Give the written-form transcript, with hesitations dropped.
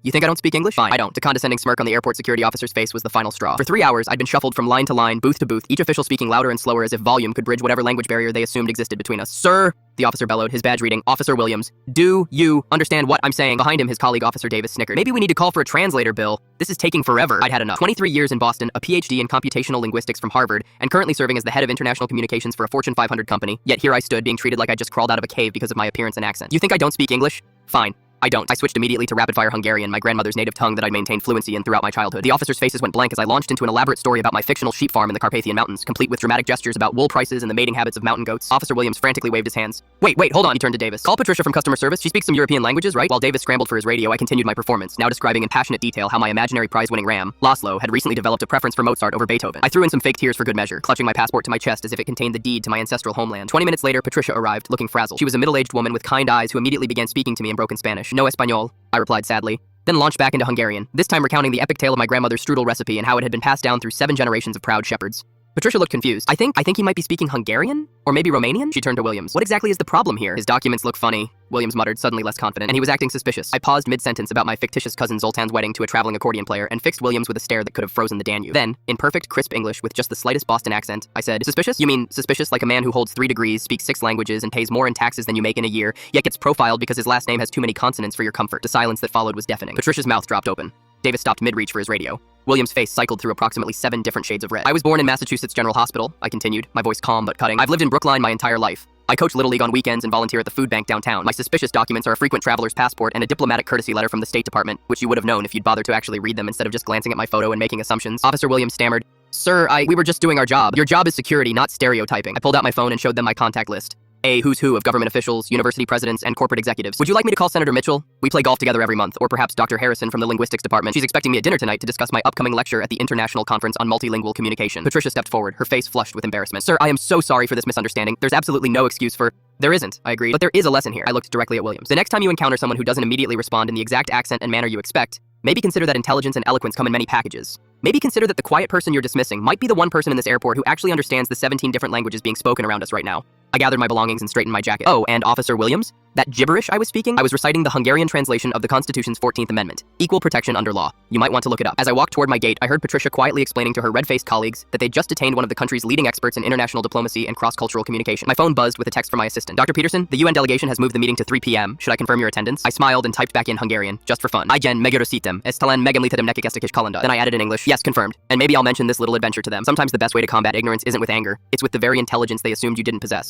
You think I don't speak English? Fine, I don't. The condescending smirk on the airport security officer's face was the final straw. For 3 hours, I'd been shuffled from line to line, booth to booth, each official speaking louder and slower as if volume could bridge whatever language barrier they assumed existed between us. Sir, the officer bellowed, his badge reading, Officer Williams, do you understand what I'm saying? Behind him, his colleague Officer Davis snickered. Maybe we need to call for a translator, Bill. This is taking forever. I'd had enough. 23 years in Boston, a PhD in computational linguistics from Harvard, and currently serving as the head of international communications for a Fortune 500 company. Yet here I stood being treated like I just crawled out of a cave because of my appearance and accent. You think I don't speak English? Fine. I don't. I switched immediately to rapid-fire Hungarian, my grandmother's native tongue that I'd maintained fluency in throughout my childhood. The officers' faces went blank as I launched into an elaborate story about my fictional sheep farm in the Carpathian Mountains, complete with dramatic gestures about wool prices and the mating habits of mountain goats. Officer Williams frantically waved his hands. Wait, hold on, he turned to Davis. Call Patricia from customer service. She speaks some European languages, right? While Davis scrambled for his radio, I continued my performance, now describing in passionate detail how my imaginary prize-winning ram, Laszlo, had recently developed a preference for Mozart over Beethoven. I threw in some fake tears for good measure, clutching my passport to my chest as if it contained the deed to my ancestral homeland. 20 minutes later, Patricia arrived, looking frazzled. She was a middle-aged woman with kind eyes who immediately began speaking to me in broken Spanish. No español, I replied sadly, then launched back into Hungarian, this time recounting the epic tale of my grandmother's strudel recipe and how it had been passed down through 7 generations of proud shepherds. Patricia looked confused. I think he might be speaking Hungarian? Or maybe Romanian? She turned to Williams. What exactly is the problem here? His documents look funny, Williams muttered, suddenly less confident, and he was acting suspicious. I paused mid-sentence about my fictitious cousin Zoltan's wedding to a traveling accordion player and fixed Williams with a stare that could have frozen the Danube. Then, in perfect, crisp English with just the slightest Boston accent, I said, Suspicious? You mean suspicious like a man who holds 3 degrees, speaks 6 languages, and pays more in taxes than you make in a year, yet gets profiled because his last name has too many consonants for your comfort? The silence that followed was deafening. Patricia's mouth dropped open. Davis stopped mid-reach for his radio. Williams' face cycled through approximately 7 different shades of red. I was born in Massachusetts General Hospital, I continued, my voice calm but cutting. I've lived in Brookline my entire life. I coach Little League on weekends and volunteer at the food bank downtown. My suspicious documents are a frequent traveler's passport and a diplomatic courtesy letter from the State Department, which you would have known if you'd bothered to actually read them instead of just glancing at my photo and making assumptions. Officer Williams stammered, Sir, we were just doing our job. Your job is security, not stereotyping. I pulled out my phone and showed them my contact list. A who's who of government officials, university presidents, and corporate executives. Would you like me to call Senator Mitchell? We play golf together every month, or perhaps Dr. Harrison from the linguistics department. She's expecting me at dinner tonight to discuss my upcoming lecture at the International Conference on Multilingual Communication. Patricia stepped forward, her face flushed with embarrassment. Sir, I am so sorry for this misunderstanding. There's absolutely no excuse for... There isn't, I agreed, but there is a lesson here. I looked directly at Williams. The next time you encounter someone who doesn't immediately respond in the exact accent and manner you expect, maybe consider that intelligence and eloquence come in many packages. Maybe consider that the quiet person you're dismissing might be the one person in this airport who actually understands the 17 different languages being spoken around us right now. I gathered my belongings and straightened my jacket. Oh, and Officer Williams? That gibberish I was speaking? I was reciting the Hungarian translation of the Constitution's 14th Amendment. Equal protection under law. You might want to look it up. As I walked toward my gate, I heard Patricia quietly explaining to her red-faced colleagues that they'd just detained one of the country's leading experts in international diplomacy and cross-cultural communication. My phone buzzed with a text from my assistant. Dr. Peterson, the UN delegation has moved the meeting to 3 p.m. Should I confirm your attendance? I smiled and typed back in Hungarian, just for fun. Igen megörösítem, ezt talán megemlítettem nekik ezt a kis kalandát. Then I added in English, yes, confirmed. And maybe I'll mention this little adventure to them. Sometimes the best way to combat ignorance isn't with anger, it's with the very intelligence they assumed you didn't possess.